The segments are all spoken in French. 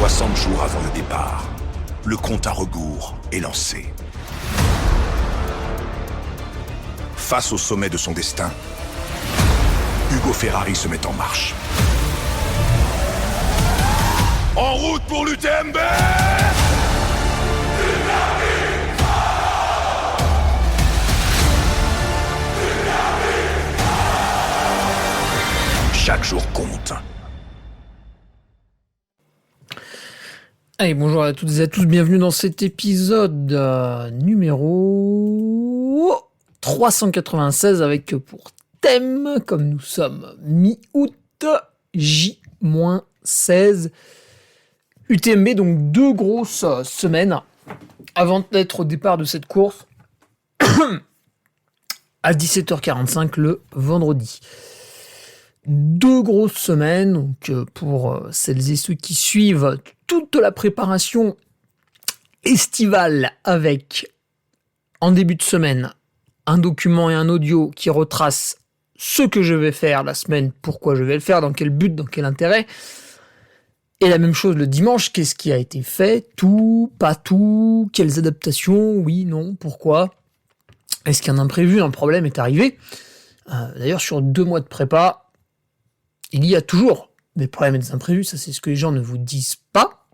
60 jours avant le départ, le compte à rebours est lancé. Face au sommet de son destin, Ugo Ferrari se met en marche. En route pour l'UTMB! Chaque jour compte. Allez, bonjour à toutes et à tous, bienvenue dans cet épisode numéro 396 avec pour thème, comme nous sommes mi-août, J-16 UTMB, donc 2 grosses semaines avant d'être au départ de cette course à 17h45 le vendredi. 2 grosses semaines, donc pour celles et ceux qui suivent toute la préparation estivale avec, en début de semaine, un document et un audio qui retrace ce que je vais faire la semaine, pourquoi je vais le faire, dans quel but, dans quel intérêt. Et la même chose le dimanche, qu'est-ce qui a été fait, tout, pas tout, quelles adaptations, oui, non, pourquoi. Est-ce qu'un imprévu, un problème est arrivé ? D'ailleurs, sur 2 mois de prépa, il y a toujours des problèmes et des imprévus, ça c'est ce que les gens ne vous disent pas,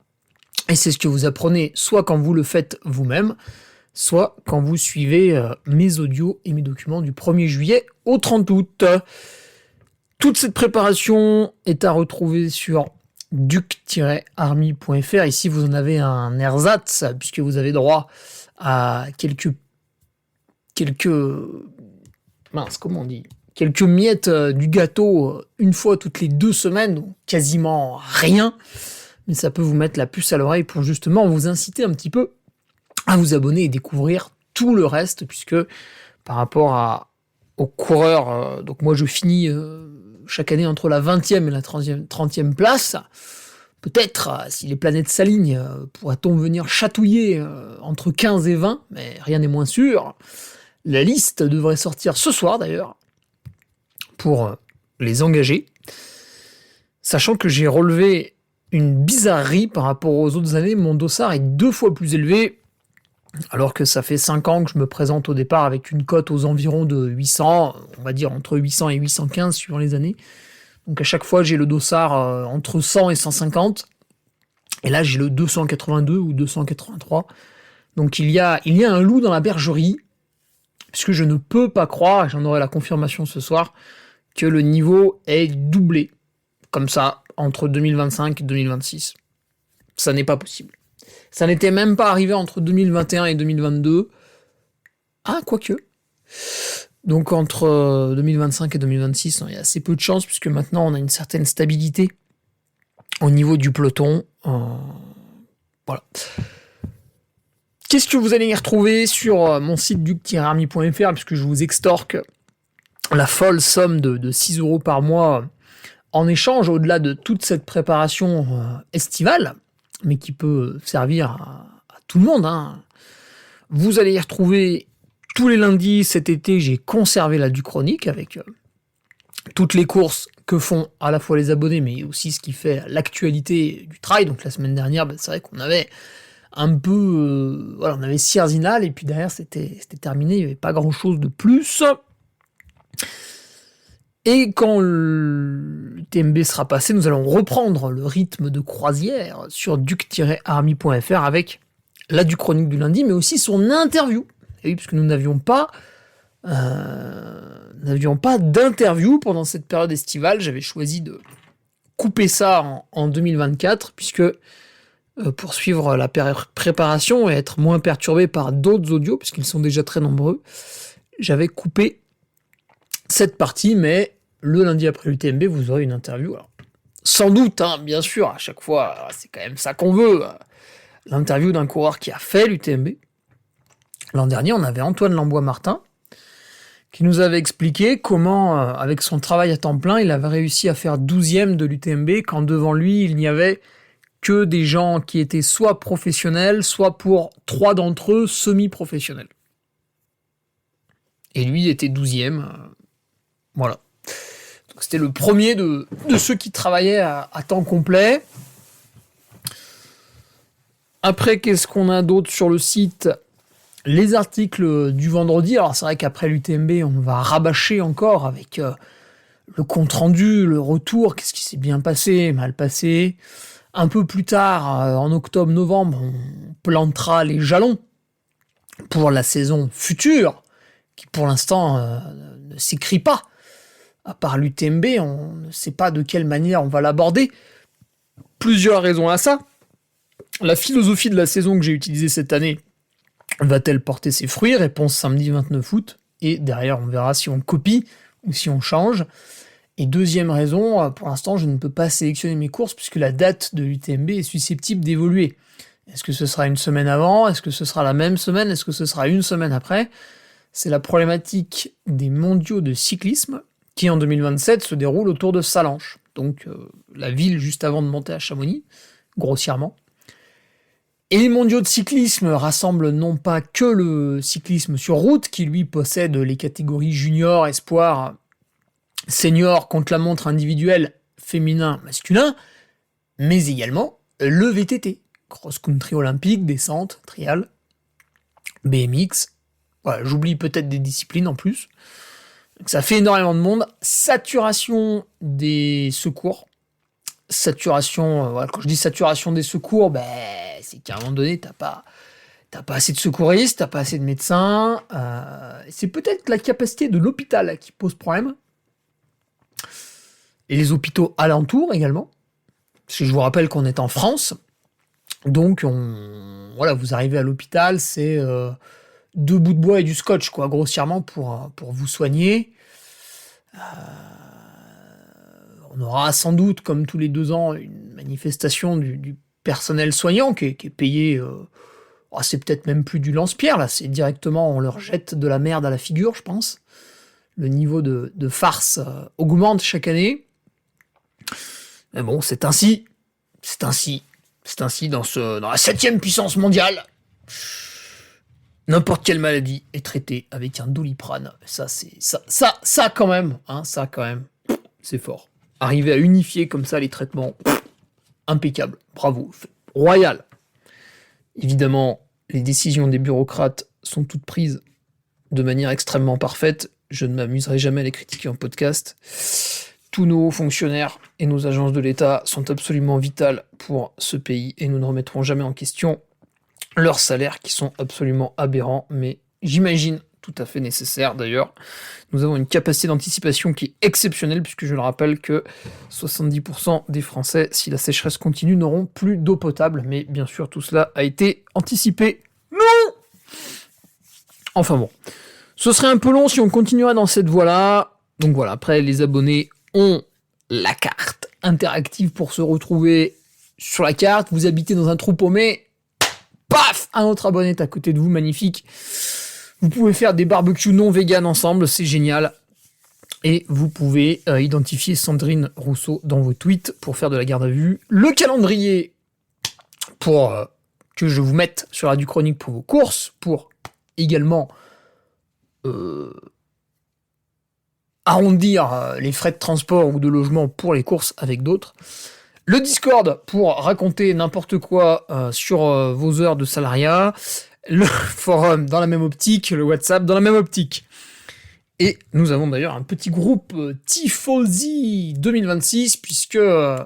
et c'est ce que vous apprenez soit quand vous le faites vous-même, soit quand vous suivez mes audios et mes documents du 1er juillet au 30 août. Toute cette préparation est à retrouver sur duc-army.fr. Ici vous en avez un ersatz, puisque vous avez droit à quelques miettes du gâteau une fois toutes les 2 semaines, donc quasiment rien, mais ça peut vous mettre la puce à l'oreille pour justement vous inciter un petit peu à vous abonner et découvrir tout le reste, puisque par rapport aux coureurs, donc moi je finis chaque année entre la 20e et la 30e place, peut-être si les planètes s'alignent, pourra-t-on venir chatouiller entre 15 et 20, mais rien n'est moins sûr. La liste devrait sortir ce soir d'ailleurs, pour les engager, sachant que j'ai relevé une bizarrerie par rapport aux autres années. Mon dossard est 2 fois plus élevé, alors que ça fait 5 ans que je me présente au départ avec une cote aux environs de 800, on va dire entre 800 et 815 suivant les années. Donc à chaque fois j'ai le dossard entre 100 et 150, et là j'ai le 282 ou 283. Donc il y a un loup dans la bergerie, puisque je ne peux pas croire, et j'en aurai la confirmation ce soir, que le niveau est doublé, comme ça, entre 2025 et 2026. Ça n'est pas possible. Ça n'était même pas arrivé entre 2021 et 2022. Ah, quoique. Donc entre 2025 et 2026, il y a assez peu de chance, puisque maintenant on a une certaine stabilité au niveau du peloton. Voilà. Qu'est-ce que vous allez y retrouver sur mon site duc-army.fr, puisque je vous extorque la folle somme de 6 € par mois en échange, au-delà de toute cette préparation estivale, mais qui peut servir à tout le monde. Vous allez y retrouver tous les lundis cet été, j'ai conservé la Duchronique avec toutes les courses que font à la fois les abonnés, mais aussi ce qui fait l'actualité du trail. Donc la semaine dernière, c'est vrai qu'on avait un peu... on avait Sierzinal, et puis derrière c'était terminé, il n'y avait pas grand-chose de plus. Et quand le TMB sera passé, nous allons reprendre le rythme de croisière sur duc-army.fr avec la Duchronique du lundi, mais aussi son interview. Et oui, puisque nous n'avions pas d'interview pendant cette période estivale, j'avais choisi de couper ça en 2024, puisque pour suivre la préparation et être moins perturbé par d'autres audios, puisqu'ils sont déjà très nombreux, j'avais coupé cette partie, mais le lundi après l'UTMB, vous aurez une interview. Alors, sans doute, bien sûr, à chaque fois, c'est quand même ça qu'on veut, l'interview d'un coureur qui a fait l'UTMB. L'an dernier, on avait Antoine Lambois-Martin, qui nous avait expliqué comment, avec son travail à temps plein, il avait réussi à faire 12e de l'UTMB, quand devant lui, il n'y avait que des gens qui étaient soit professionnels, soit pour 3 d'entre eux, semi-professionnels. Et lui, il était 12e. Voilà. Donc, c'était le premier de ceux qui travaillaient à temps complet. Après, qu'est-ce qu'on a d'autre sur le site ? Les articles du vendredi. Alors, c'est vrai qu'après l'UTMB, on va rabâcher encore avec le compte-rendu, le retour, qu'est-ce qui s'est bien passé, mal passé. Un peu plus tard, en octobre-novembre, on plantera les jalons pour la saison future, qui pour l'instant ne s'écrit pas. À part l'UTMB, on ne sait pas de quelle manière on va l'aborder. Plusieurs raisons à ça. La philosophie de la saison que j'ai utilisée cette année va-t-elle porter ses fruits ? Réponse samedi 29 août. Et derrière, on verra si on copie ou si on change. Et deuxième raison, pour l'instant, je ne peux pas sélectionner mes courses puisque la date de l'UTMB est susceptible d'évoluer. Est-ce que ce sera une semaine avant ? Est-ce que ce sera la même semaine ? Est-ce que ce sera une semaine après ? C'est la problématique des mondiaux de cyclisme qui, en 2027, se déroulent autour de Sallanches. Donc, la ville juste avant de monter à Chamonix, grossièrement. Et les mondiaux de cyclisme rassemblent non pas que le cyclisme sur route, qui lui possède les catégories junior, espoir, senior, contre-la-montre individuel, féminin, masculin, mais également le VTT, cross-country olympique, descente, trial, BMX. Voilà, j'oublie peut-être des disciplines en plus. Donc ça fait énormément de monde. Saturation des secours. Voilà, quand je dis saturation des secours, c'est qu'à un moment donné, t'as pas assez de secouristes, t'as pas assez de médecins. C'est peut-être la capacité de l'hôpital qui pose problème. Et les hôpitaux alentours également. Parce que je vous rappelle qu'on est en France. Donc, vous arrivez à l'hôpital, c'est 2 bouts de bois et du scotch, quoi, grossièrement, pour vous soigner. On aura sans doute, comme tous les 2 ans, une manifestation du personnel soignant qui est payé. C'est peut-être même plus du lance-pierre, là. C'est directement, on leur jette de la merde à la figure, je pense. Le niveau de farce augmente chaque année. Mais bon, c'est ainsi dans la 7e puissance mondiale. N'importe quelle maladie est traitée avec un Doliprane. Ça quand même, c'est fort. Arriver à unifier comme ça les traitements, impeccable, bravo, royal. Évidemment, les décisions des bureaucrates sont toutes prises de manière extrêmement parfaite. Je ne m'amuserai jamais à les critiquer en podcast. Tous nos hauts fonctionnaires et nos agences de l'État sont absolument vitales pour ce pays et nous ne remettrons jamais en question leurs salaires qui sont absolument aberrants, mais j'imagine tout à fait nécessaire d'ailleurs. Nous avons une capacité d'anticipation qui est exceptionnelle puisque je le rappelle que 70% des Français, si la sécheresse continue, n'auront plus d'eau potable, mais bien sûr tout cela a été anticipé. Non ! Enfin bon, ce serait un peu long si on continuera dans cette voie-là. Donc voilà, après les abonnés ont la carte interactive pour se retrouver sur la carte. Vous habitez dans un trou paumé, paf, un autre abonné est à côté de vous, magnifique. Vous pouvez faire des barbecues non vegan ensemble, c'est génial. Et vous pouvez identifier Sandrine Rousseau dans vos tweets pour faire de la garde à vue. Le calendrier pour que je vous mette sur la du chronique pour vos courses, pour également arrondir les frais de transport ou de logement pour les courses avec d'autres. Le Discord pour raconter n'importe quoi sur vos heures de salariat. Le forum dans la même optique, le WhatsApp dans la même optique. Et nous avons d'ailleurs un petit groupe Tifosi 2026 puisque nous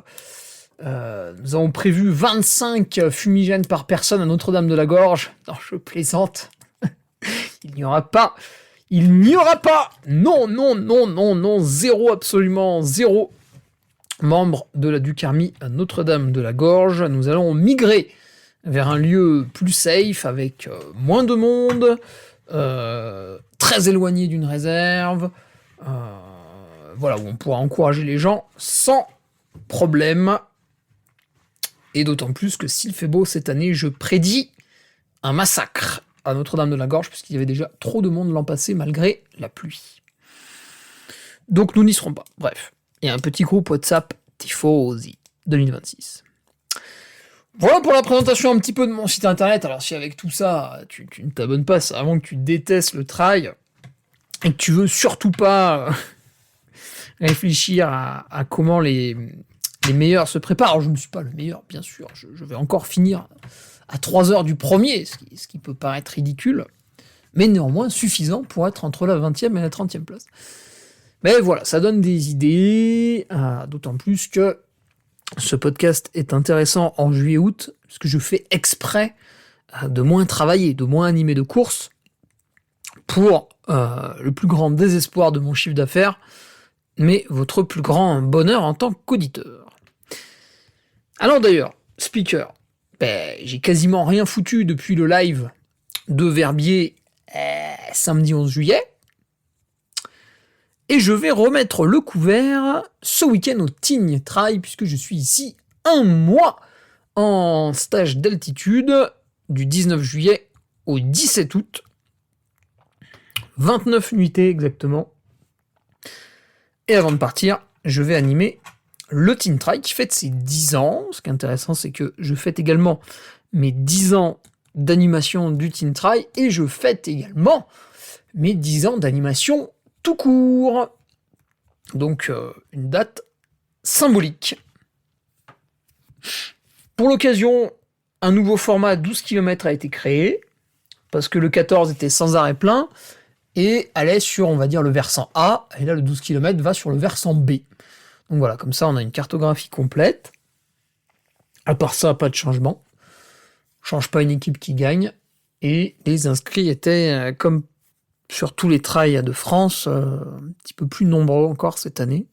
avons prévu 25 fumigènes par personne à Notre-Dame-de-la-Gorge. Non, je plaisante. Il n'y aura pas. Non, zéro, absolument zéro membre de la Ducarmi à Notre-Dame-de-la-Gorge. Nous allons migrer vers un lieu plus safe, avec moins de monde, très éloigné d'une réserve, où on pourra encourager les gens sans problème. Et d'autant plus que s'il fait beau cette année, je prédis un massacre à Notre-Dame-de-la-Gorge, puisqu'il y avait déjà trop de monde l'an passé, malgré la pluie. Donc nous n'y serons pas. Bref, il y a un petit groupe WhatsApp Tifosi 2026. Voilà pour la présentation un petit peu de mon site internet. Alors si avec tout ça, tu ne t'abonnes pas, c'est vraiment que tu détestes le trail et que tu veux surtout pas réfléchir à comment les les meilleurs se préparent. Alors, je ne suis pas le meilleur, bien sûr. Je vais encore finir à 3 heures du premier, ce qui peut paraître ridicule, mais néanmoins suffisant pour être entre la 20e et la 30e place. Mais voilà, ça donne des idées, d'autant plus que ce podcast est intéressant en juillet-août, parce que je fais exprès de moins travailler, de moins animer de courses, pour le plus grand désespoir de mon chiffre d'affaires, mais votre plus grand bonheur en tant qu'auditeur. Alors d'ailleurs, speaker, j'ai quasiment rien foutu depuis le live de Verbier samedi 11 juillet, et je vais remettre le couvert ce week-end au Tignes Trail, puisque je suis ici un mois en stage d'altitude du 19 juillet au 17 août. 29 nuitées exactement. Et avant de partir, je vais animer le Tignes Trail qui fête ses 10 ans. Ce qui est intéressant, c'est que je fête également mes 10 ans d'animation du Tignes Trail et je fête également mes 10 ans d'animation tout court. Donc une date symbolique. Pour l'occasion, un nouveau format 12 km a été créé, parce que le 14 était sans arrêt plein, et allait sur, on va dire, le versant A, et là le 12 km va sur le versant B. Donc voilà, comme ça on a une cartographie complète. À part ça, pas de changement. Change pas une équipe qui gagne, et les inscrits étaient, comme sur tous les trails de France, un petit peu plus nombreux encore cette année.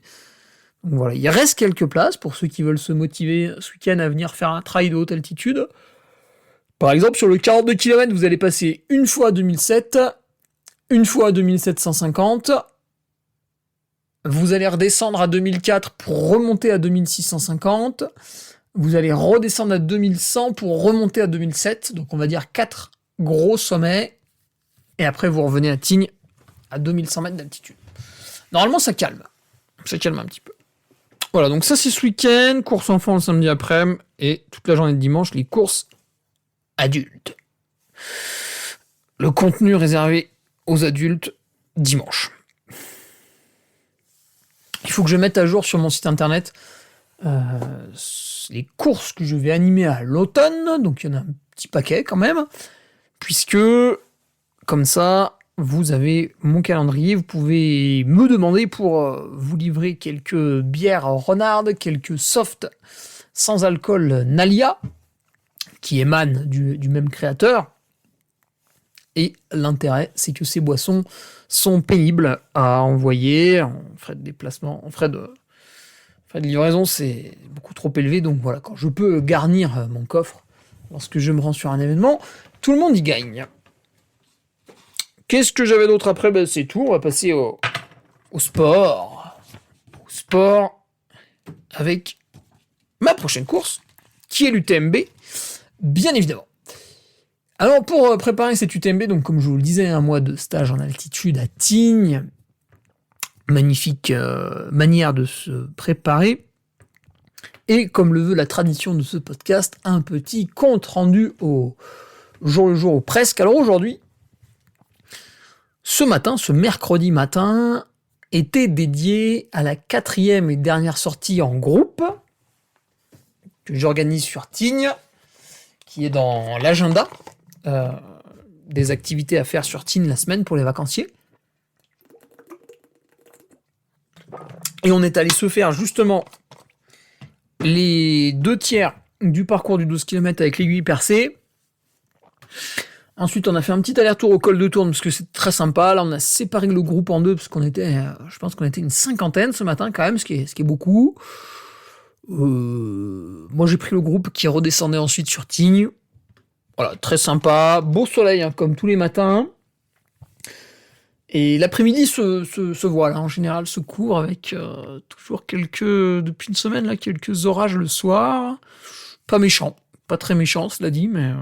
Donc voilà, il reste quelques places pour ceux qui veulent se motiver ce week-end à venir faire un trail de haute altitude. Par exemple, sur le 42 km, vous allez passer une fois à 2007, une fois à 2750, vous allez redescendre à 2004 pour remonter à 2650, vous allez redescendre à 2100 pour remonter à 2007, donc on va dire 4 gros sommets, et après vous revenez à Tignes à 2100 mètres d'altitude. Normalement ça calme un petit peu. Voilà, donc ça c'est ce week-end, course enfant le samedi après-midi, et toute la journée de dimanche, les courses adultes. Le contenu réservé aux adultes dimanche. Il faut que je mette à jour sur mon site internet les courses que je vais animer à l'automne, donc il y en a un petit paquet quand même, puisque comme ça, vous avez mon calendrier, vous pouvez me demander pour vous livrer quelques bières renardes, quelques softs sans alcool Nalia, qui émanent du même créateur. Et l'intérêt, c'est que ces boissons sont pénibles à envoyer, en frais de déplacement, en frais de livraison, c'est beaucoup trop élevé. Donc voilà, quand je peux garnir mon coffre lorsque je me rends sur un événement, tout le monde y gagne. Qu'est-ce que j'avais d'autre après ? C'est tout, on va passer au sport. Au sport avec ma prochaine course, qui est l'UTMB, bien évidemment. Alors pour préparer cette UTMB, donc comme je vous le disais, un mois de stage en altitude à Tignes, magnifique manière de se préparer, et comme le veut la tradition de ce podcast, un petit compte rendu au jour le jour ou presque. Alors aujourd'hui, ce mercredi matin, était dédié à la 4e et dernière sortie en groupe que j'organise sur Tignes, qui est dans l'agenda des activités à faire sur Tignes la semaine pour les vacanciers. Et on est allé se faire justement les 2 tiers du parcours du 12 km avec l'aiguille percée. Ensuite, on a fait un petit aller-retour au col de Tourne parce que c'est très sympa. Là, on a séparé le groupe en deux parce qu'on était, je pense qu'on était une 50aine ce matin quand même, ce qui est beaucoup. Moi, j'ai pris le groupe qui redescendait ensuite sur Tignes. Voilà, très sympa, beau soleil hein, comme tous les matins. Et l'après-midi se voit là, en général, se couvre avec toujours depuis une semaine là, quelques orages le soir. Pas méchant, pas très méchant, cela dit, mais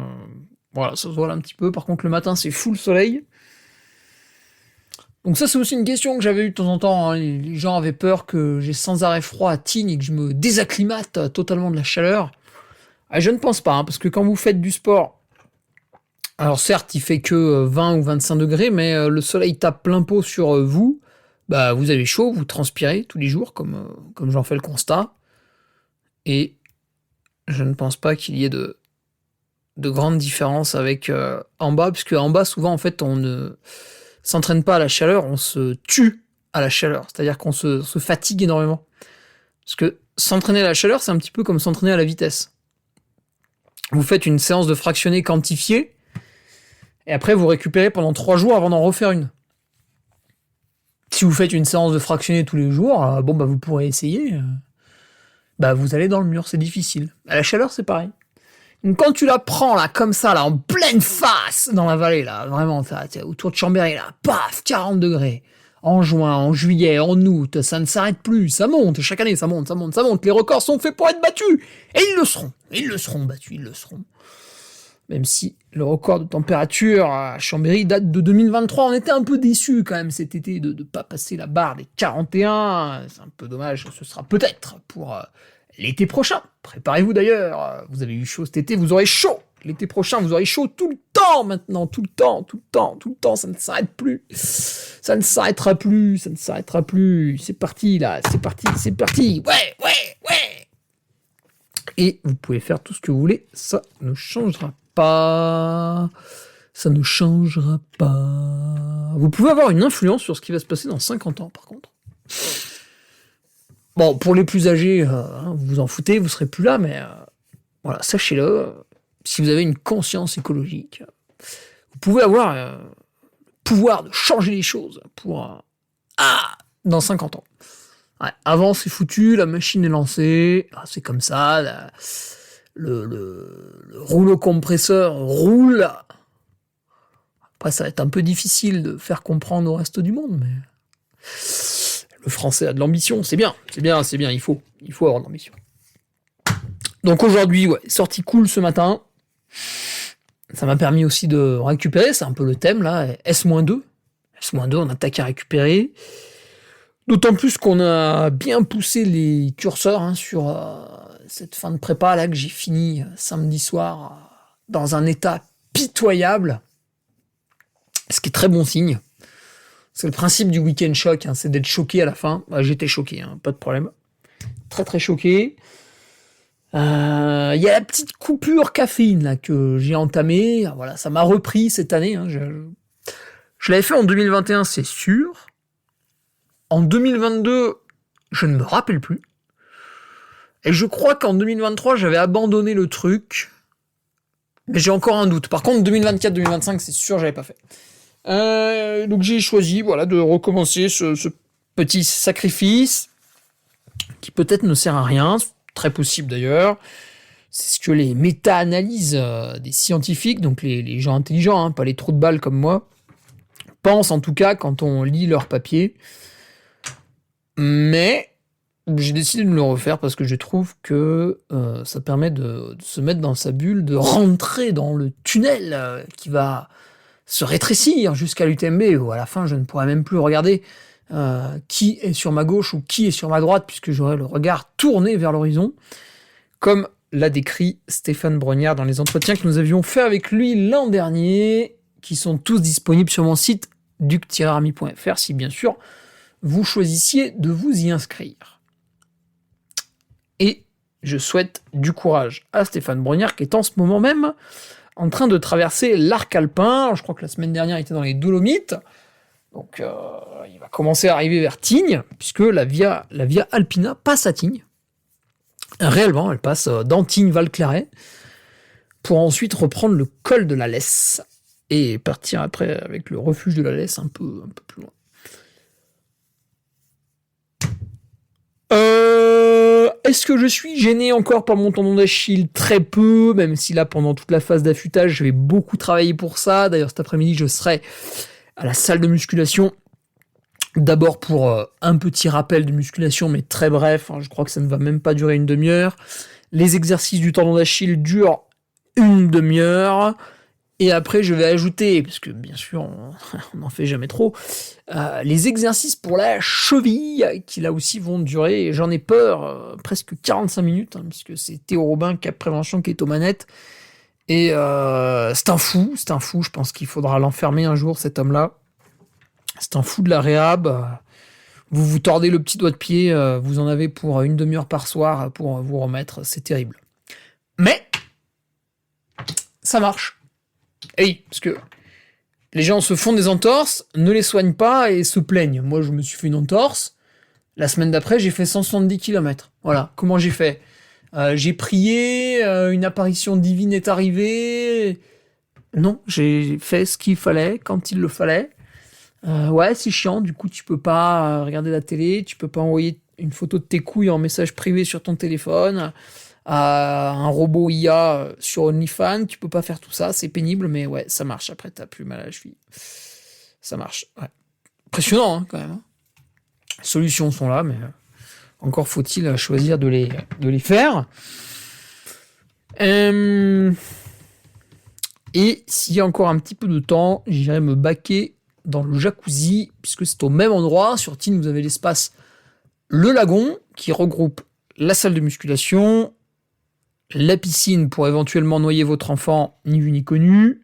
voilà, ça se voit là un petit peu. Par contre, le matin, c'est full soleil. Donc ça, c'est aussi une question que j'avais eue de temps en temps. Hein. Les gens avaient peur que j'ai sans arrêt froid à Tignes et que je me désacclimate totalement de la chaleur. Ah, je ne pense pas, hein, parce que quand vous faites du sport, alors certes, il fait que 20 ou 25 degrés, mais le soleil tape plein pot sur vous. Bah, vous avez chaud, vous transpirez tous les jours, comme j'en fais le constat. Et je ne pense pas qu'il y ait de grandes différences avec en bas, puisque en bas, souvent, en fait, on ne s'entraîne pas à la chaleur, on se tue à la chaleur. C'est-à-dire qu'on se fatigue énormément. Parce que s'entraîner à la chaleur, c'est un petit peu comme s'entraîner à la vitesse. Vous faites une séance de fractionné quantifiée, et après, vous récupérez pendant 3 jours avant d'en refaire une. Si vous faites une séance de fractionné tous les jours, vous pourrez essayer. Vous allez dans le mur, c'est difficile. À la chaleur, c'est pareil. Donc quand tu la prends là, comme ça, là, en pleine face dans la vallée, là, vraiment, autour de Chambéry, là, paf, 40 degrés. En juin, en juillet, en août, ça ne s'arrête plus, ça monte, chaque année, ça monte. Les records sont faits pour être battus. Et ils le seront battus. Même si le record de température à Chambéry date de 2023, on était un peu déçus quand même cet été de ne pas passer la barre des 41. C'est un peu dommage, ce sera peut-être pour l'été prochain. Préparez-vous d'ailleurs, vous avez eu chaud cet été, vous aurez chaud. L'été prochain, vous aurez chaud tout le temps maintenant, tout le temps, ça ne s'arrête plus. Ça ne s'arrêtera plus. C'est parti là, c'est parti. Ouais. Et vous pouvez faire tout ce que vous voulez, ça ne changera pas. Vous pouvez avoir une influence sur ce qui va se passer dans 50 ans, par contre. Bon, pour les plus âgés, vous vous en foutez, vous serez plus là, mais voilà, sachez-le, si vous avez une conscience écologique, vous pouvez avoir le pouvoir de changer les choses pour dans 50 ans. Ouais, avant, c'est foutu, la machine est lancée, c'est comme ça, le rouleau compresseur roule. Après, ça va être un peu difficile de faire comprendre au reste du monde, mais le français a de l'ambition, c'est bien, il faut avoir de l'ambition. Donc aujourd'hui, sortie cool ce matin. Ça m'a permis aussi de récupérer, c'est un peu le thème là, S-2. S-2, on attaque à récupérer. D'autant plus qu'on a bien poussé les curseurs sur cette fin de prépa là que j'ai fini samedi soir dans un état pitoyable. Ce qui est très bon signe. C'est le principe du week-end choc, c'est d'être choqué à la fin. J'étais choqué, pas de problème. Très très choqué. Il y a la petite coupure caféine là que j'ai entamée. Voilà, ça m'a repris cette année. Je l'avais fait en 2021, c'est sûr. En 2022, je ne me rappelle plus. Et je crois qu'en 2023, j'avais abandonné le truc. Mais j'ai encore un doute. Par contre, 2024-2025, c'est sûr, j'avais pas fait. Donc j'ai choisi de recommencer ce petit sacrifice qui peut-être ne sert à rien. Très possible d'ailleurs. C'est ce que les méta-analyses des scientifiques, donc les gens intelligents, pas les trous de balles comme moi, pensent en tout cas quand on lit leurs papiers. Mais j'ai décidé de me le refaire parce que je trouve que ça permet de se mettre dans sa bulle, de rentrer dans le tunnel qui va se rétrécir jusqu'à l'UTMB, où à la fin je ne pourrai même plus regarder qui est sur ma gauche ou qui est sur ma droite, puisque j'aurai le regard tourné vers l'horizon, comme l'a décrit Stéphane Brognard dans les entretiens que nous avions fait avec lui l'an dernier, qui sont tous disponibles sur mon site duc-army.fr, si bien sûr vous choisissiez de vous y inscrire. Et je souhaite du courage à Stéphane Brognard, qui est en ce moment même en train de traverser l'arc alpin. Je crois que la semaine dernière, il était dans les Dolomites. Donc, il va commencer à arriver vers Tignes, puisque la Via Alpina passe à Tignes. Réellement, elle passe dans Tignes-Val-Claret, pour ensuite reprendre le col de la Lesse, et partir après avec le refuge de la Lesse un peu plus loin. Est-ce que je suis gêné encore par mon tendon d'Achille ? Très peu, même si là, pendant toute la phase d'affûtage, je vais beaucoup travailler pour ça. D'ailleurs, cet après-midi, je serai à la salle de musculation. D'abord pour un petit rappel de musculation, mais très bref. Je crois que ça ne va même pas durer une demi-heure. Les exercices du tendon d'Achille durent une demi-heure. Et après, je vais ajouter, parce que bien sûr, on n'en fait jamais trop, les exercices pour la cheville, qui là aussi vont durer, et j'en ai peur, presque 45 minutes, puisque c'est Théo Robin, Cap Prévention, qui est aux manettes. Et c'est un fou, je pense qu'il faudra l'enfermer un jour, cet homme-là. C'est un fou de la réhab. vous vous tordez le petit doigt de pied, vous en avez pour une demi-heure par soir pour vous remettre, c'est terrible. Mais ça marche. Et oui, parce que les gens se font des entorses, ne les soignent pas et se plaignent. Moi, je me suis fait une entorse. La semaine d'après, j'ai fait 170 km. Voilà, comment j'ai fait ? J'ai prié, une apparition divine est arrivée. Non, j'ai fait ce qu'il fallait, quand il le fallait. Ouais, c'est chiant, du coup, tu peux pas regarder la télé, tu peux pas envoyer une photo de tes couilles en message privé sur ton téléphone, à un robot IA sur OnlyFans, tu peux pas faire tout ça, c'est pénible, mais ouais, ça marche. Après, t'as plus mal à la cheville. Ça marche, ouais. Impressionnant, hein, quand même. Les solutions sont là, mais encore faut-il choisir de les faire. Et s'il y a encore un petit peu de temps, j'irai me baquer dans le jacuzzi, puisque c'est au même endroit. Sur Tignes, vous avez l'espace Le Lagon, qui regroupe la salle de musculation, la piscine pour éventuellement noyer votre enfant, ni vu ni connu,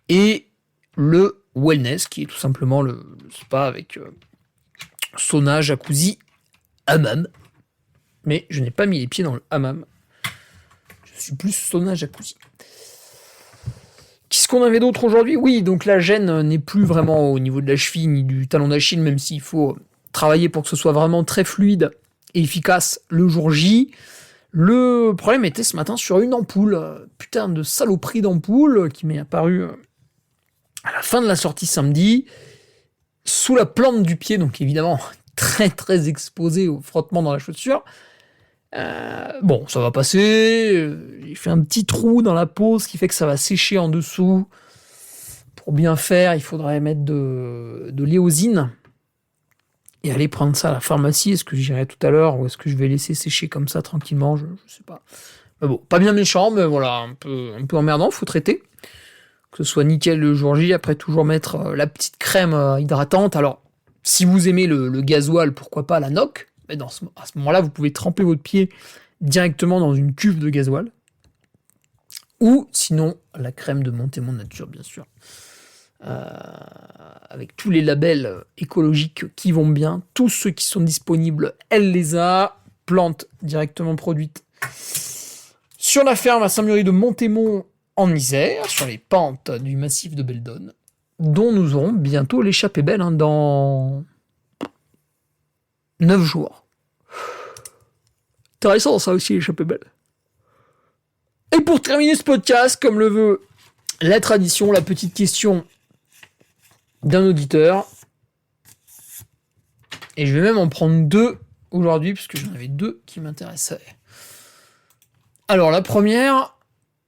et le wellness, qui est tout simplement le spa avec sauna, jacuzzi, hammam. Mais je n'ai pas mis les pieds dans le hammam. Je suis plus sauna, jacuzzi. Qu'est-ce qu'on avait d'autre aujourd'hui ? Oui, donc la gêne n'est plus vraiment au niveau de la cheville ni du talon d'Achille, même s'il faut travailler pour que ce soit vraiment très fluide et efficace le jour J. Le problème était ce matin sur une ampoule. Putain de saloperie d'ampoule qui m'est apparue à la fin de la sortie samedi, sous la plante du pied, donc évidemment très très exposé au frottement dans la chaussure. Bon, ça va passer. J'ai fait un petit trou dans la peau, ce qui fait que ça va sécher en dessous. Pour bien faire, il faudrait mettre de l'éosine et aller prendre ça à la pharmacie. Est-ce que j'irai tout à l'heure ou est-ce que je vais laisser sécher comme ça tranquillement ? Je sais pas. Mais bon, pas bien méchant, mais voilà, un peu emmerdant, faut traiter. Que ce soit nickel le jour J, après toujours mettre la petite crème hydratante. Alors, si vous aimez le gasoil, pourquoi pas la NOC ? Mais à ce moment-là, vous pouvez tremper votre pied directement dans une cuve de gasoil. Ou sinon, la crème de Montémont Nature, bien sûr. Avec tous les labels écologiques qui vont bien. Tous ceux qui sont disponibles, elle les a. Plantes directement produites sur la ferme à Saint-Mury de Montémont en Isère, sur les pentes du massif de Beldonne, dont nous aurons bientôt l'échappée belle dans 9 jours. Intéressant ça aussi, l'échappée belle. Et pour terminer ce podcast, comme le veut la tradition, la petite question d'un auditeur. Et je vais même en prendre 2 aujourd'hui, puisque j'en avais 2 qui m'intéressaient. Alors la première,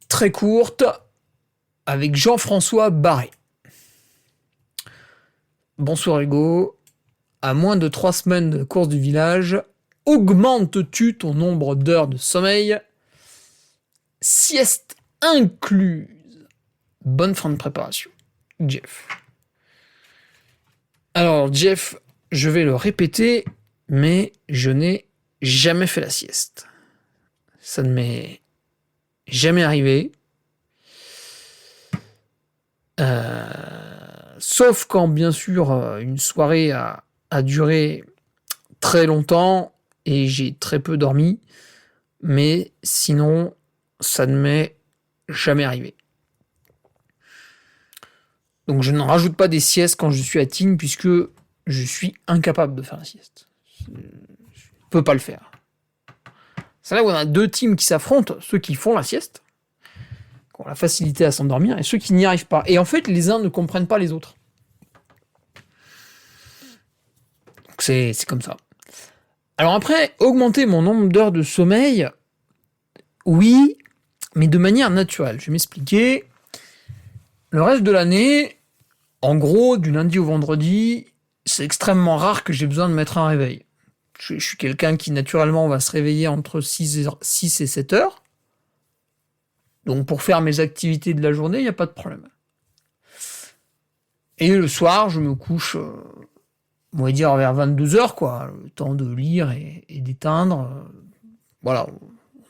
très courte, avec Jean-François Barré. Bonsoir Hugo. À moins de 3 semaines de course du village, augmentes-tu ton nombre d'heures de sommeil ? Sieste incluse. Bonne fin de préparation. Jeff. Alors Jeff, je vais le répéter, mais je n'ai jamais fait la sieste. Ça ne m'est jamais arrivé. Sauf quand, bien sûr, une soirée a duré très longtemps et j'ai très peu dormi. Mais sinon, ça ne m'est jamais arrivé. Donc je ne rajoute pas des siestes quand je suis à Tignes puisque je suis incapable de faire la sieste. Je ne peux pas le faire. C'est là où on a 2 teams qui s'affrontent, ceux qui font la sieste, qui ont la facilité à s'endormir, et ceux qui n'y arrivent pas. Et en fait, les uns ne comprennent pas les autres. Donc c'est comme ça. Alors après, augmenter mon nombre d'heures de sommeil, oui, mais de manière naturelle. Je vais m'expliquer. Le reste de l'année, en gros, du lundi au vendredi, c'est extrêmement rare que j'ai besoin de mettre un réveil. Je suis quelqu'un qui, naturellement, va se réveiller entre 6 et 7 heures. Donc, pour faire mes activités de la journée, il n'y a pas de problème. Et le soir, je me couche, on va dire, vers 22 heures, quoi. Le temps de lire et d'éteindre. Voilà,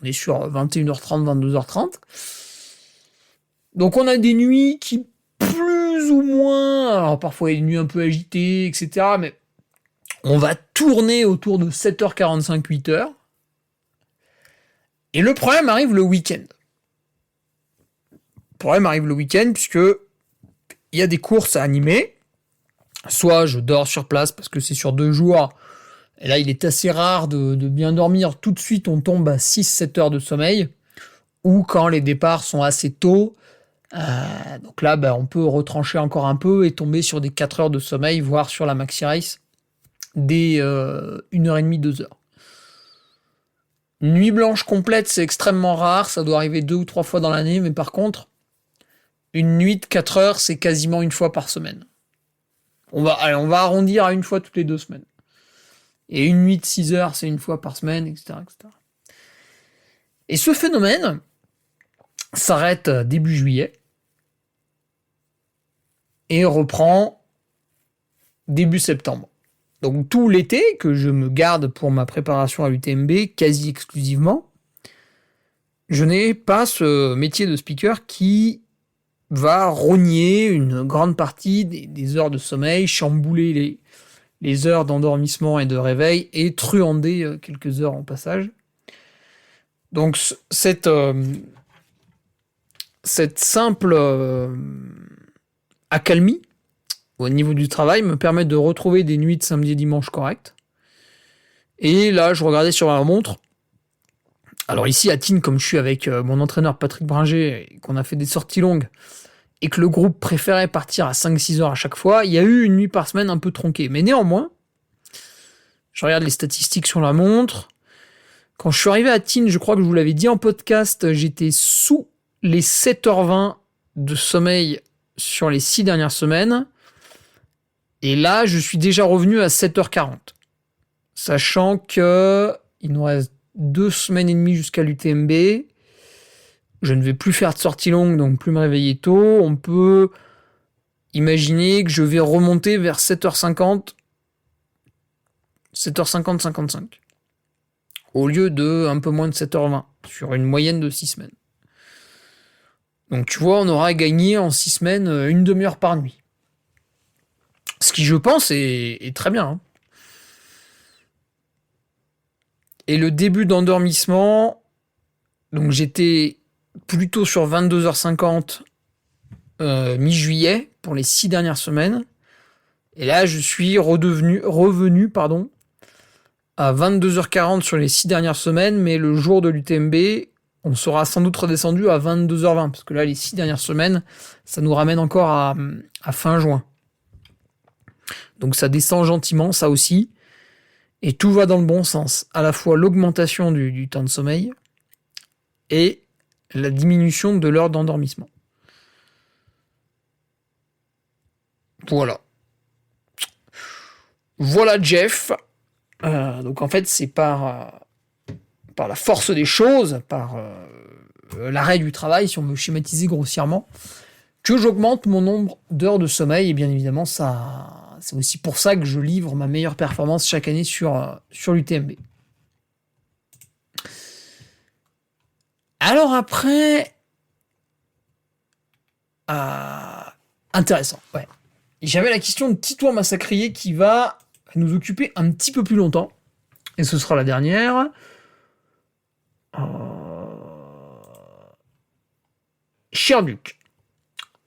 on est sur 21h30, 22h30. Donc, on a des nuits qui, plus ou moins... Alors, parfois, il y a des nuits un peu agitées, etc., mais On va tourner autour de 7h45, 8h. Et le problème arrive le week-end. Le problème arrive le week-end puisque il y a des courses à animer. Soit je dors sur place parce que c'est sur 2 jours. Et là, il est assez rare de bien dormir. Tout de suite, on tombe à 6-7 heures de sommeil. Ou quand les départs sont assez tôt. Donc là, on peut retrancher encore un peu et tomber sur des 4 heures de sommeil, voire sur la Maxi Race, des 1h30, 2 heures. Nuit blanche complète, c'est extrêmement rare. Ça doit arriver 2 ou 3 fois dans l'année. Mais par contre, une nuit de 4 heures, c'est quasiment une fois par semaine. On va arrondir à une fois toutes les 2 semaines. Et une nuit de 6 heures, c'est une fois par semaine, etc., etc. Et ce phénomène s'arrête début juillet et reprend début septembre. Donc tout l'été, que je me garde pour ma préparation à l'UTMB, quasi exclusivement, je n'ai pas ce métier de speaker qui va rogner une grande partie des heures de sommeil, chambouler les heures d'endormissement et de réveil et truander quelques heures en passage. Donc cette simple accalmie au niveau du travail me permet de retrouver des nuits de samedi et dimanche correctes. Et là, je regardais sur ma montre. Alors ici à Tignes, comme je suis avec mon entraîneur Patrick Bringer et qu'on a fait des sorties longues, et que le groupe préférait partir à 5-6 heures à chaque fois, il y a eu une nuit par semaine un peu tronquée. Mais néanmoins, je regarde les statistiques sur la montre. Quand je suis arrivé à Tignes, je crois que je vous l'avais dit en podcast, j'étais sous les 7h20 de sommeil sur les 6 dernières semaines. Et là, je suis déjà revenu à 7h40. Sachant que il nous reste 2 semaines et demie jusqu'à l'UTMB. Je ne vais plus faire de sortie longue, donc plus me réveiller tôt. On peut imaginer que je vais remonter vers 7h50, 55. Au lieu de un peu moins de 7h20, sur une moyenne de 6 semaines. Donc tu vois, on aura gagné en 6 semaines une demi-heure par nuit. Ce qui, je pense, est très bien. Hein. Et le début d'endormissement, donc j'étais plutôt sur 22h50 mi-juillet pour les 6 dernières semaines. Et là, je suis revenu à 22h40 sur les 6 dernières semaines, mais le jour de l'UTMB, on sera sans doute redescendu à 22h20, parce que là, les 6 dernières semaines, ça nous ramène encore à fin juin. Donc ça descend gentiment, ça aussi, et tout va dans le bon sens. À la fois l'augmentation du temps de sommeil et la diminution de l'heure d'endormissement. Voilà Jeff. Donc en fait, c'est par la force des choses, par l'arrêt du travail, si on veut schématiser grossièrement, que j'augmente mon nombre d'heures de sommeil. Et bien évidemment, c'est aussi pour ça que je livre ma meilleure performance chaque année sur l'UTMB. Alors après... intéressant, ouais. J'avais la question de Titouan Massacrier qui va nous occuper un petit peu plus longtemps. Et ce sera la dernière. Cher Luc,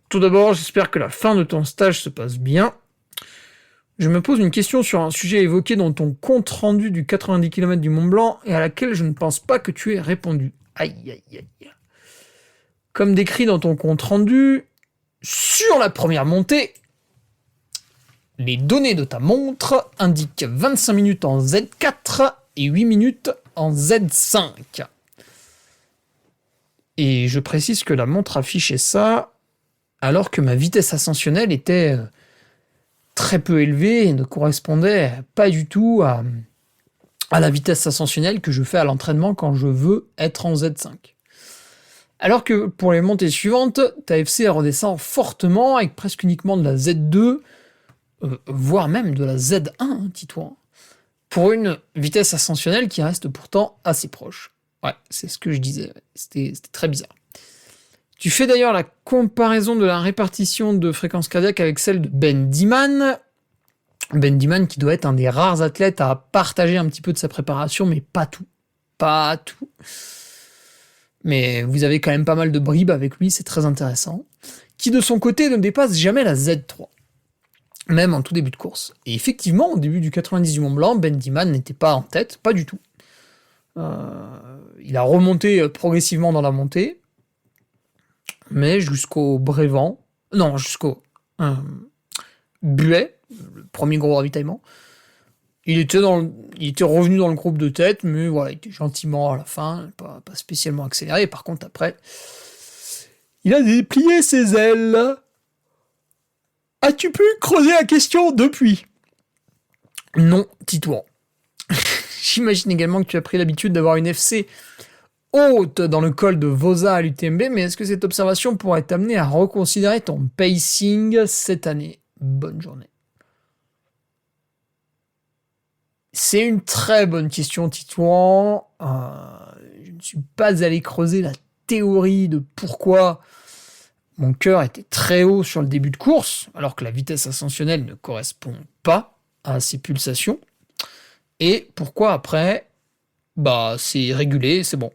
tout d'abord, j'espère que la fin de ton stage se passe bien. Je me pose une question sur un sujet évoqué dans ton compte rendu du 90 km du Mont Blanc et à laquelle je ne pense pas que tu aies répondu. Aïe, aïe, aïe. Comme décrit dans ton compte rendu, sur la première montée, les données de ta montre indiquent 25 minutes en Z4 et 8 minutes en Z5. Et je précise que la montre affichait ça alors que ma vitesse ascensionnelle était très peu élevée et ne correspondait pas du tout à la vitesse ascensionnelle que je fais à l'entraînement quand je veux être en Z5. Alors que pour les montées suivantes, ta FC redescend fortement avec presque uniquement de la Z2, voire même de la Z1, hein, Titouan, pour une vitesse ascensionnelle qui reste pourtant assez proche. Ouais, c'est ce que je disais, c'était très bizarre. Tu fais d'ailleurs la comparaison de la répartition de fréquence cardiaque avec celle de Ben Diman. Bendiman qui doit être un des rares athlètes à partager un petit peu de sa préparation, mais pas tout. Pas tout. Mais vous avez quand même pas mal de bribes avec lui, c'est très intéressant. Qui de son côté ne dépasse jamais la Z3. Même en tout début de course. Et effectivement, au début du 90 du Mont Blanc, Bendiman n'était pas en tête, pas du tout. Il a remonté progressivement dans la montée, mais jusqu'au Brévent, non, jusqu'au Buet, le premier gros ravitaillement, il était revenu dans le groupe de tête, mais voilà, il était gentiment à la fin, pas spécialement accéléré. Par contre, après, il a déplié ses ailes. As-tu pu creuser la question depuis ? Non, Titouan. J'imagine également que tu as pris l'habitude d'avoir une FC haute dans le col de Vosa à l'UTMB, mais est-ce que cette observation pourrait t'amener à reconsidérer ton pacing cette année ? Bonne journée. C'est une très bonne question, Titouan. Je ne suis pas allé creuser la théorie de pourquoi mon cœur était très haut sur le début de course, alors que la vitesse ascensionnelle ne correspond pas à ces pulsations. Et pourquoi après, c'est régulé, c'est bon.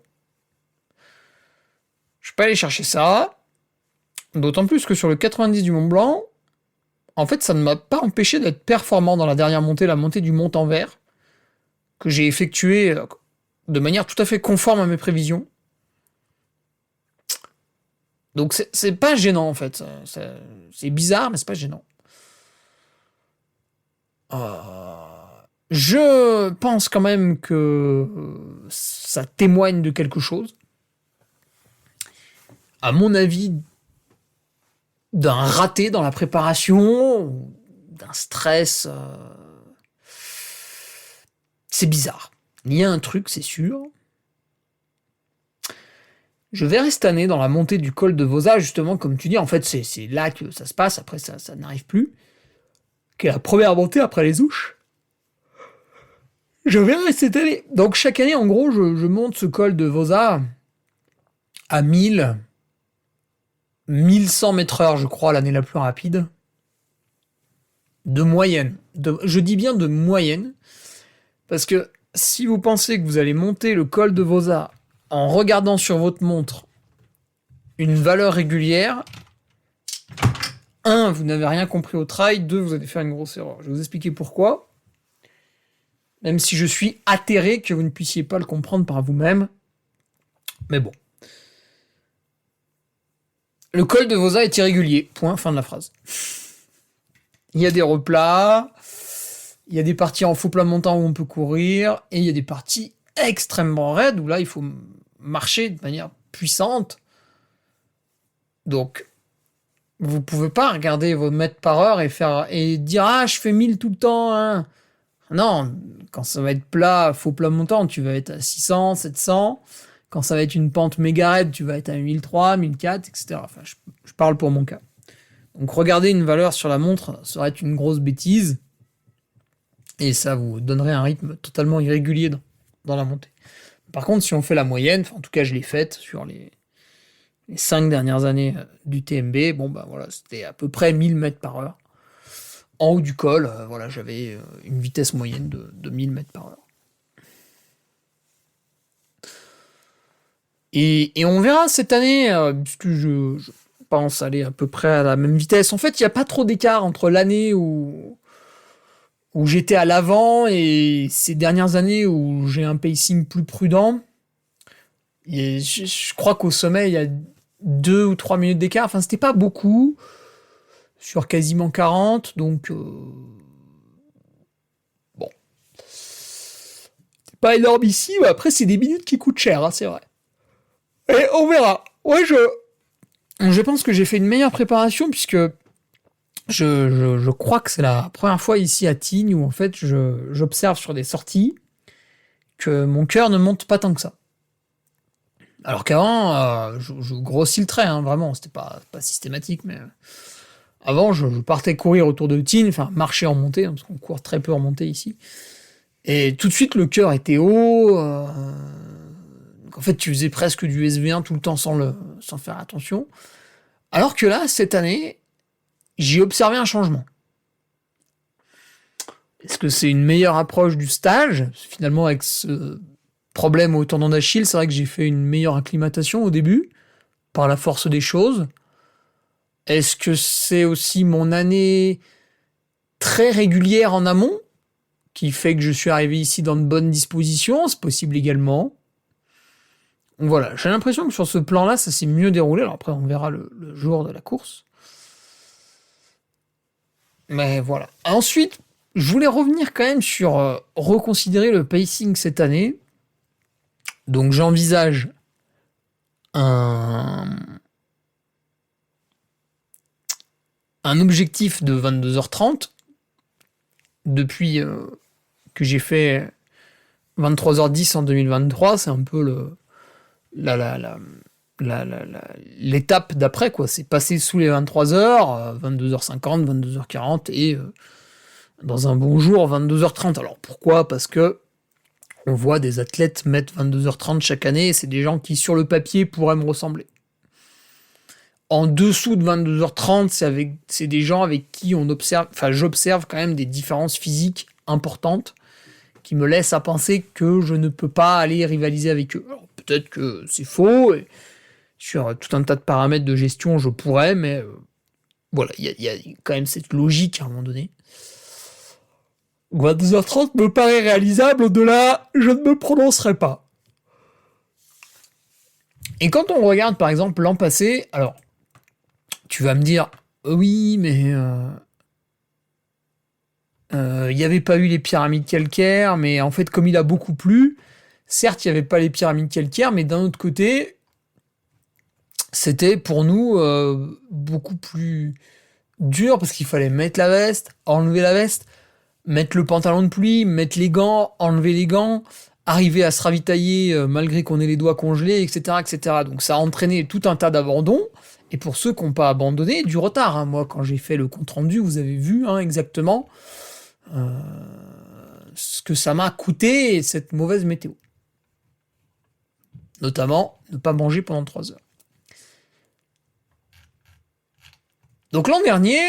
Je peux aller chercher ça. D'autant plus que sur le 90 du Mont Blanc, en fait, ça ne m'a pas empêché d'être performant dans la dernière montée, la montée du Mont-en-Vert, que j'ai effectuée de manière tout à fait conforme à mes prévisions. Donc c'est pas gênant en fait. C'est bizarre, mais c'est pas gênant. Je pense quand même que ça témoigne de quelque chose. À mon avis, d'un raté dans la préparation, d'un stress. C'est bizarre. Il y a un truc, c'est sûr. Je verrai cette année dans la montée du col de Vosa, justement, comme tu dis, en fait, c'est là que ça se passe, après ça n'arrive plus. Qui est la première montée après les Ouches. Je verrai cette année. Donc chaque année, en gros, je monte ce col de Vosa à 1100 mètres/heure, je crois, l'année la plus rapide. De moyenne. Je dis bien de moyenne. Parce que si vous pensez que vous allez monter le col de Vosa en regardant sur votre montre une valeur régulière, 1, vous n'avez rien compris au trail, 2, vous allez faire une grosse erreur. Je vais vous expliquer pourquoi. Même si je suis atterré que vous ne puissiez pas le comprendre par vous-même. Mais bon. Le col de Vosa est irrégulier. Point, fin de la phrase. Il y a des replats, il y a des parties en faux plat montant où on peut courir, et il y a des parties extrêmement raides où là, il faut marcher de manière puissante. Donc, vous pouvez pas regarder vos mètres par heure et dire « je fais 1000 tout le temps hein. ». Non, quand ça va être plat, faux plat montant, tu vas être à 600, 700. Quand ça va être une pente méga raide, tu vas être à 1003, 1004, etc. Enfin, je parle pour mon cas. Donc, regarder une valeur sur la montre serait une grosse bêtise. Et ça vous donnerait un rythme totalement irrégulier dans la montée. Par contre, si on fait la moyenne, en tout cas, je l'ai faite sur les 5 dernières années du TMB, c'était à peu près 1000 mètres par heure. En haut du col, j'avais une vitesse moyenne de 1000 mètres par heure. Et on verra cette année, puisque je pense aller à peu près à la même vitesse. En fait, il n'y a pas trop d'écart entre l'année où j'étais à l'avant et ces dernières années où j'ai un pacing plus prudent. Et je crois qu'au sommet, il y a 2 ou 3 minutes d'écart. Enfin, c'était pas beaucoup. Sur quasiment 40, donc bon. C'est pas énorme ici, mais après c'est des minutes qui coûtent cher, hein, c'est vrai. Et on verra. Ouais, je pense que j'ai fait une meilleure préparation puisque je crois que c'est la première fois ici à Tignes où en fait j'observe sur des sorties que mon cœur ne monte pas tant que ça. Alors qu'avant, je grossis le trait, hein, vraiment, c'était pas systématique, mais avant, je partais courir autour de Tignes, enfin marcher en montée, hein, parce qu'on court très peu en montée ici. Et tout de suite, le cœur était haut. Donc en fait, tu faisais presque du SV1 tout le temps sans faire attention. Alors que là, cette année, j'ai observé un changement. Est-ce que c'est une meilleure approche du stage? Finalement, avec ce problème au tendon d'Achille, c'est vrai que j'ai fait une meilleure acclimatation au début, par la force des choses. Est-ce que c'est aussi mon année très régulière en amont qui fait que je suis arrivé ici dans de bonnes dispositions? C'est possible également. Donc voilà, j'ai l'impression que sur ce plan-là, ça s'est mieux déroulé. Alors après, on verra le jour de la course. Mais voilà. Ensuite, je voulais revenir quand même sur reconsidérer le pacing cette année. Donc j'envisage un objectif de 22h30 depuis que j'ai fait 23h10 en 2023. C'est un peu l'étape d'après, quoi. C'est passer sous les 23h, 22h50, 22h40 et dans un bon jour 22h30. Alors pourquoi? Parce que on voit des athlètes mettre 22h30 chaque année, et c'est des gens qui sur le papier pourraient me ressembler. En dessous de 22h30, c'est des gens avec qui j'observe quand même des différences physiques importantes qui me laissent à penser que je ne peux pas aller rivaliser avec eux. Alors, peut-être que c'est faux, et sur tout un tas de paramètres de gestion, je pourrais, mais voilà, il y a quand même cette logique à un moment donné. 22h30 me paraît réalisable, au-delà, je ne me prononcerai pas. Et quand on regarde par exemple l'an passé, alors, tu vas me dire, oui, mais il n'y avait pas eu les pyramides calcaires, mais en fait, comme il a beaucoup plu, certes, il n'y avait pas les pyramides calcaires, mais d'un autre côté, c'était pour nous beaucoup plus dur parce qu'il fallait mettre la veste, enlever la veste, mettre le pantalon de pluie, mettre les gants, enlever les gants, arriver à se ravitailler malgré qu'on ait les doigts congelés, etc., etc. Donc ça a entraîné tout un tas d'abandons. Et pour ceux qui n'ont pas abandonné, du retard. Hein. Moi, quand j'ai fait le compte-rendu, vous avez vu exactement ce que ça m'a coûté, cette mauvaise météo. Notamment, ne pas manger pendant 3 heures. Donc l'an dernier,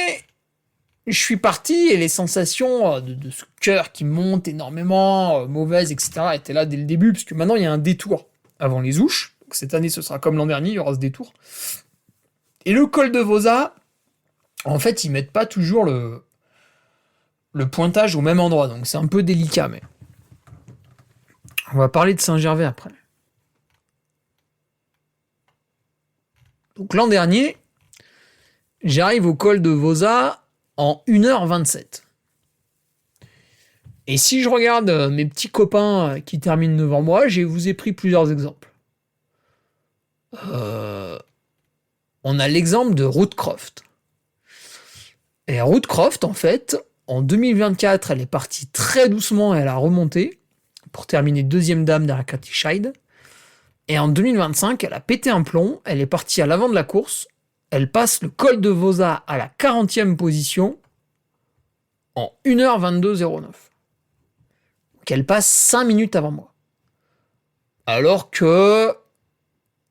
je suis parti et les sensations de ce cœur qui monte énormément, mauvaises, etc., étaient là dès le début, puisque maintenant il y a un détour avant les Ouches. Donc cette année, ce sera comme l'an dernier, il y aura ce détour. Et le col de Vosa, en fait, ils mettent pas toujours le pointage au même endroit, donc c'est un peu délicat, mais on va parler de Saint-Gervais après. Donc l'an dernier, j'arrive au col de Vosa en 1h27. Et si je regarde mes petits copains qui terminent devant moi, je vous ai pris plusieurs exemples. On a l'exemple de Ruth Croft. Et Ruth Croft, en fait, en 2024, elle est partie très doucement et elle a remonté pour terminer deuxième dame derrière Katy Scheid. Et en 2025, elle a pété un plomb, elle est partie à l'avant de la course, elle passe le col de Vosa à la 40e position en 1h22.09. Donc elle passe 5 minutes avant moi. Alors que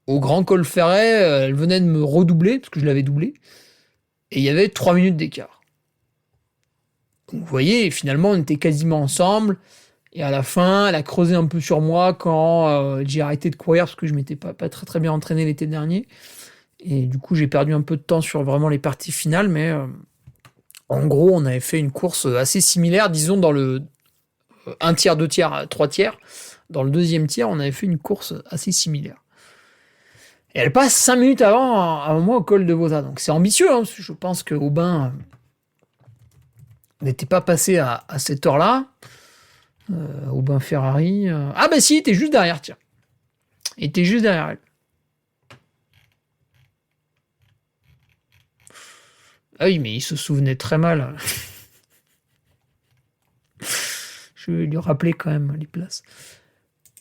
au Grand Col Ferret, elle venait de me redoubler, parce que je l'avais doublé, et il y avait 3 minutes d'écart. Donc vous voyez, finalement, on était quasiment ensemble, et à la fin, elle a creusé un peu sur moi quand j'ai arrêté de courir, parce que je m'étais pas très très bien entraîné l'été dernier, et du coup, j'ai perdu un peu de temps sur vraiment les parties finales, mais en gros, on avait fait une course assez similaire, disons, dans le 1 tiers, 2 tiers, 3 tiers. Dans le deuxième tiers, on avait fait une course assez similaire. Et elle passe 5 minutes avant moi au col de Vosa. Donc c'est ambitieux, hein, parce que je pense que Aubin n'était pas passé à cette heure-là. Aubin Ferrari. Ah bah si, il était juste derrière, tiens. Il était juste derrière elle. Ah oui, mais il se souvenait très mal. Je vais lui rappeler quand même les places.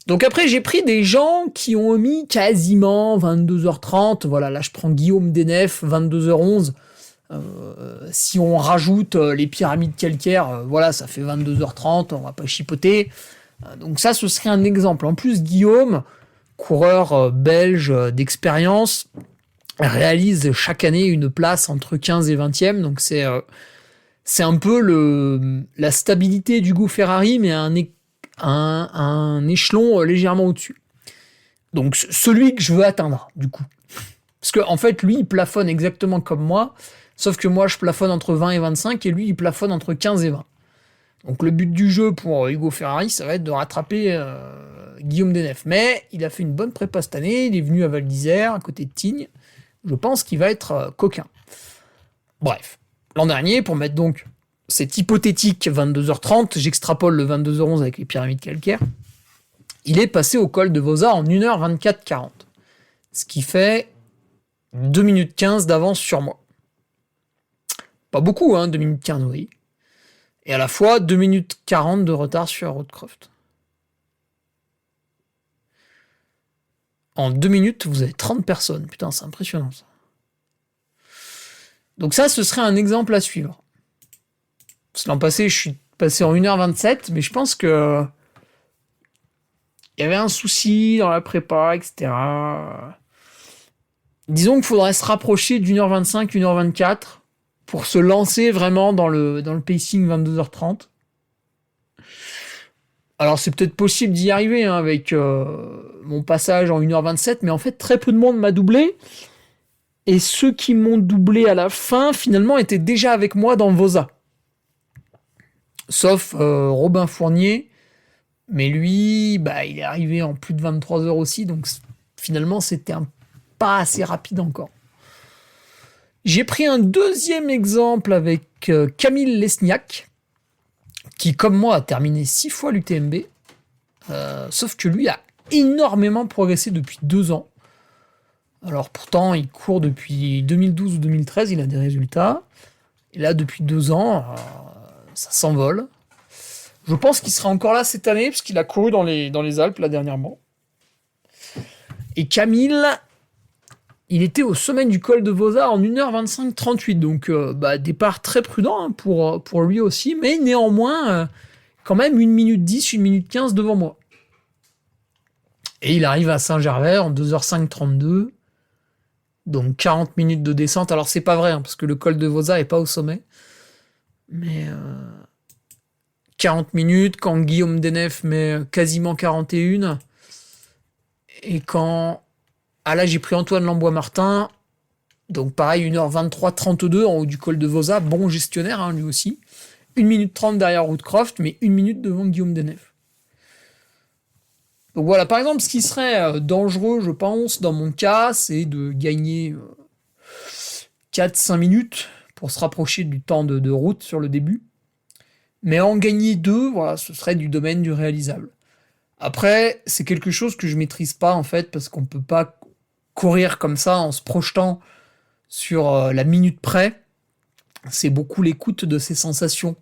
Donc après, j'ai pris des gens qui ont mis quasiment 22h30. Voilà, là, je prends Guillaume Denef, 22h11. Si on rajoute les pyramides calcaires, voilà, ça fait 22h30. On va pas chipoter. Donc ça, ce serait un exemple. En plus, Guillaume, coureur belge d'expérience, réalise chaque année une place entre 15 et 20e. Donc c'est C'est un peu la stabilité d'Hugo Ferrari, mais à un échelon légèrement au-dessus. Donc celui que je veux atteindre, du coup. Parce qu'en fait, lui, il plafonne exactement comme moi, sauf que moi, je plafonne entre 20 et 25, et lui, il plafonne entre 15 et 20. Donc le but du jeu pour Hugo Ferrari, ça va être de rattraper Guillaume Denef. Mais il a fait une bonne prépa cette année, il est venu à Val d'Isère, à côté de Tignes. Je pense qu'il va être coquin. Bref, l'an dernier, pour mettre donc cette hypothétique 22h30, j'extrapole le 22h11 avec les pyramides calcaires, il est passé au col de Vauzat en 1h24-40. Ce qui fait 2 minutes 15 d'avance sur moi. Pas beaucoup, 2 minutes 15, oui. Et à la fois 2 minutes 40 de retard sur Roadcroft. En 2 minutes, vous avez 30 personnes. Putain, c'est impressionnant ça. Donc ça, ce serait un exemple à suivre. Parce que l'an passé, je suis passé en 1h27, mais je pense que il y avait un souci dans la prépa, etc. Disons qu'il faudrait se rapprocher d'1h25, 1h24 pour se lancer vraiment dans le pacing 22h30. Alors c'est peut-être possible d'y arriver avec mon passage en 1h27, mais en fait très peu de monde m'a doublé. Et ceux qui m'ont doublé à la fin, finalement, étaient déjà avec moi dans Vauzat. Sauf Robin Fournier, mais lui, il est arrivé en plus de 23 heures aussi, donc finalement c'était pas assez rapide encore. J'ai pris un deuxième exemple avec Camille Lesniak, qui comme moi a terminé 6 fois l'UTMB, sauf que lui a énormément progressé depuis 2 ans. Alors pourtant il court depuis 2012 ou 2013, il a des résultats, et là depuis 2 ans, ça s'envole. Je pense qu'il sera encore là cette année, parce qu'il a couru dans les Alpes là dernièrement. Et Camille, il était au sommet du col de Vauzat en 1h25-38, donc départ très prudent pour lui aussi, mais néanmoins, quand même 1 minute 10, 1 minute 15 devant moi. Et il arrive à Saint-Gervais en 2h05-32, donc 40 minutes de descente. Alors c'est pas vrai, parce que le col de Vauzat est pas au sommet, mais 40 minutes, quand Guillaume Denef met quasiment 41, et quand... Ah là, j'ai pris Antoine Lambois-Martin, donc pareil, 1h23-32 en haut du col de Vauzat, bon gestionnaire, lui aussi. 1 minute 30 derrière Roodcroft, mais 1 minute devant Guillaume Denef. Donc voilà, par exemple, ce qui serait dangereux, je pense, dans mon cas, c'est de gagner 4-5 minutes pour se rapprocher du temps de route sur le début. Mais en gagner 2, voilà, ce serait du domaine du réalisable. Après, c'est quelque chose que je maîtrise pas, en fait, parce qu'on peut pas courir comme ça en se projetant sur la minute près. C'est beaucoup l'écoute de ses sensations,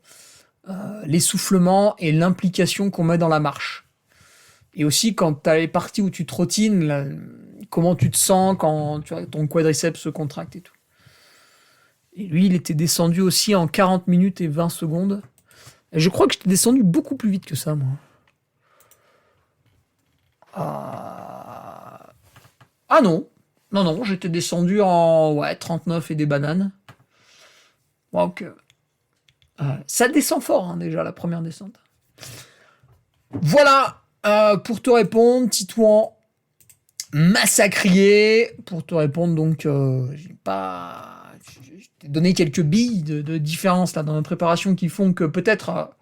l'essoufflement et l'implication qu'on met dans la marche. Et aussi, quand tu as les parties où tu trottines, là, comment tu te sens quand ton quadriceps se contracte et tout. Et lui, il était descendu aussi en 40 minutes et 20 secondes. Et je crois que j'étais descendu beaucoup plus vite que ça, moi. Ah non. Non, j'étais descendu en 39 et des bananes. Donc, ça descend fort, déjà, la première descente. Voilà, pour te répondre, Titouan Massacrier. Pour te répondre, donc, je t'ai donné quelques billes de différence là, dans ma préparation qui font que peut-être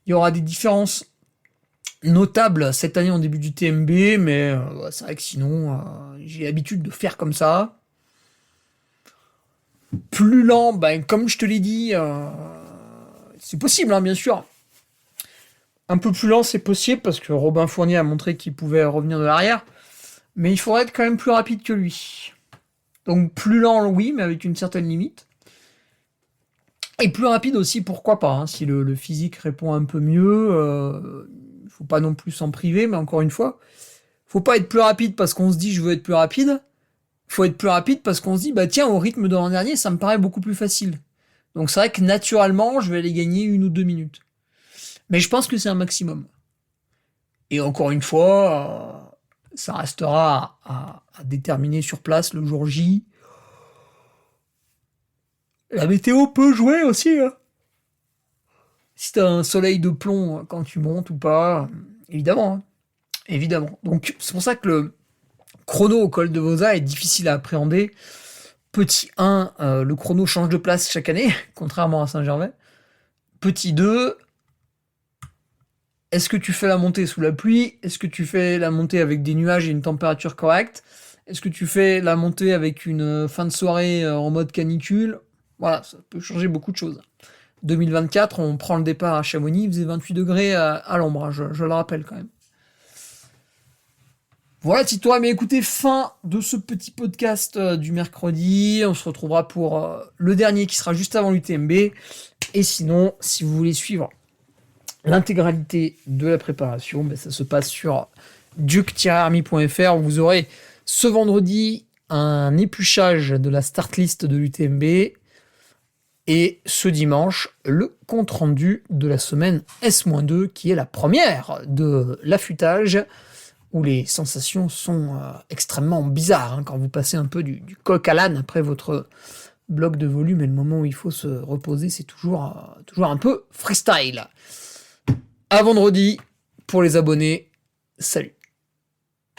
il y aura des différences notable cette année en début du TMB, mais c'est vrai que sinon, j'ai l'habitude de faire comme ça. Plus lent, comme je te l'ai dit, c'est possible, bien sûr. Un peu plus lent, c'est possible, parce que Robin Fournier a montré qu'il pouvait revenir de l'arrière, mais il faudrait être quand même plus rapide que lui. Donc plus lent, oui, mais avec une certaine limite. Et plus rapide aussi, pourquoi pas, si le physique répond un peu mieux... faut pas non plus s'en priver, mais encore une fois, faut pas être plus rapide parce qu'on se dit je veux être plus rapide. Faut être plus rapide parce qu'on se dit tiens, au rythme de l'an dernier, ça me paraît beaucoup plus facile. Donc c'est vrai que naturellement, je vais aller gagner 1 ou 2 minutes. Mais je pense que c'est un maximum. Et encore une fois, ça restera à déterminer sur place le jour J. La météo peut jouer aussi, hein. Si t'as un soleil de plomb quand tu montes ou pas, évidemment, hein. Évidemment. Donc c'est pour ça que le chrono au col de Vosa est difficile à appréhender. Petit 1, le chrono change de place chaque année, contrairement à Saint-Gervais. Petit 2, est-ce que tu fais la montée sous la pluie? Est-ce que tu fais la montée avec des nuages et une température correcte? Est-ce que tu fais la montée avec une fin de soirée en mode canicule? Voilà, ça peut changer beaucoup de choses. 2024, on prend le départ à Chamonix, il faisait 28 degrés à l'ombre, hein, je le rappelle quand même. Voilà, Tito, mais écoutez, fin de ce petit podcast du mercredi. On se retrouvera pour le dernier qui sera juste avant l'UTMB. Et sinon, si vous voulez suivre l'intégralité de la préparation, ben, ça se passe sur duke-army.fr. Vous aurez ce vendredi un épluchage de la start list de l'UTMB. Et ce dimanche, le compte-rendu de la semaine S-2, qui est la première de l'affûtage, où les sensations sont extrêmement bizarres, hein, quand vous passez un peu du coq à l'âne après votre bloc de volume, et le moment où il faut se reposer, c'est toujours un peu freestyle. À vendredi, pour les abonnés, salut.